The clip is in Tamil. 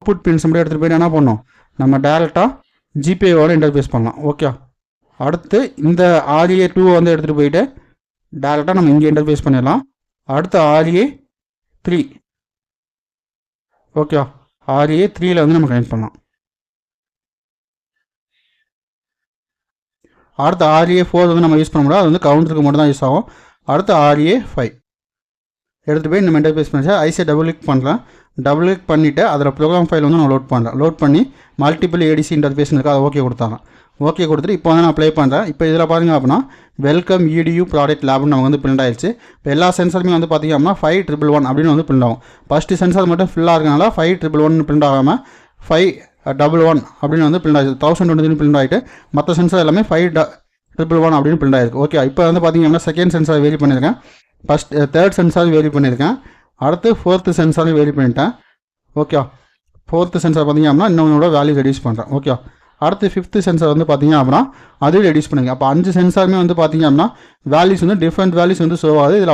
அவுட்புட் பின்ஸ் மட்டும் எடுத்துகிட்டு போய் என்ன பண்ணோம், நம்ம டேரெக்டாக ஜிபிஐயோட இன்டர்ஃபேஸ் பண்ணலாம். ஓகே, அடுத்து இந்த RA2 வந்து எடுத்துகிட்டு போயிட்டு டேரெக்டாக நம்ம இங்கே இன்டர்ஃபேஸ் பண்ணிடலாம். அடுத்து RA3, ஓகே, RA3ல் வந்து நம்ம கனெக்ட் பண்ணலாம். அடுத்து RA4 வந்து நம்ம யூஸ் பண்ண முடியாது, அது வந்து கவுண்டருக்கு மட்டும் தான் யூஸ் ஆகும். அடுத்து RA5 எடுத்துகிட்டு போய் நம்ம இன்டர்ஃபேஸ் பண்ணிச்சா ஐசியை டபுள் கிளிக் பண்ணுறேன். டபுள் கிளிக் பண்ணிவிட்டு அதில் ப்ரோக்ராம் ஃபைல் வந்து நான் லோட் பண்ணுறேன். லோட் பண்ணி மல்டிபிள் ஏடிசி இன்டர்ஃபேஸ் இருக்குது, அதை ஓகே கொடுத்தாங்க. ஓகே கொடுத்துட்டு இப்போ வந்து நான் ப்ளே பண்ணுறேன். இப்போ இதில் பார்த்திங்க அப்படின்னா வெல்கம் EDU ப்ராடக்ட் லேப்னு நமக்கு வந்து பிரிண்ட் ஆயிடுச்சு. இப்போ எல்லா சென்சாருமே வந்து பார்த்திங்க அப்படின்னா 5111 அப்படின்னு வந்து பிரிண்ட் ஆகும். ஃபஸ்ட்டு சென்சார் மட்டும் ஃபில்லாக இருக்கனால 5111 பிரிண்ட் ஆகாமல் 511 அப்படின்னு வந்து பிரிண்ட் ஆகிடுச்சு. 1023 பிரிண்ட் ஆகிட்டு மற்ற சென்சார் எல்லாமே 5111 அப்படின்னு பிரிண்ட் ஆகிருக்கு. ஓகே, இப்போ வந்து பார்த்திங்க அப்படின்னா செகண்ட் சென்சார் வேரி பண்ணியிருக்கேன், தேர்ட் சென்சார் வேரி பண்ணியிருக்கேன், அடுத்து ஃபோர்த்து சென்சாரும் வேரி பண்ணிட்டேன். ஓகே, ஃபோர்த்து சென்சார் பார்த்திங்க அப்படின்னா இன்னொன்னோட வேல்யூ ரெடியூஸ் பண்ணுறேன். ஓகே, அடுத்து ஃபிஃப்த்து சென்சார் வந்து பார்த்திங்க அப்படின்னா அதையும் ரெடியூஸ் பண்ணுங்க. அப்போ 5 சென்சாருமே வந்து பார்த்திங்க அப்படின்னா வேல்யூஸ் வந்து டிஃப்ரெண்ட் வேல்யூஸ் வந்து ஷோ ஆகுது. இதில்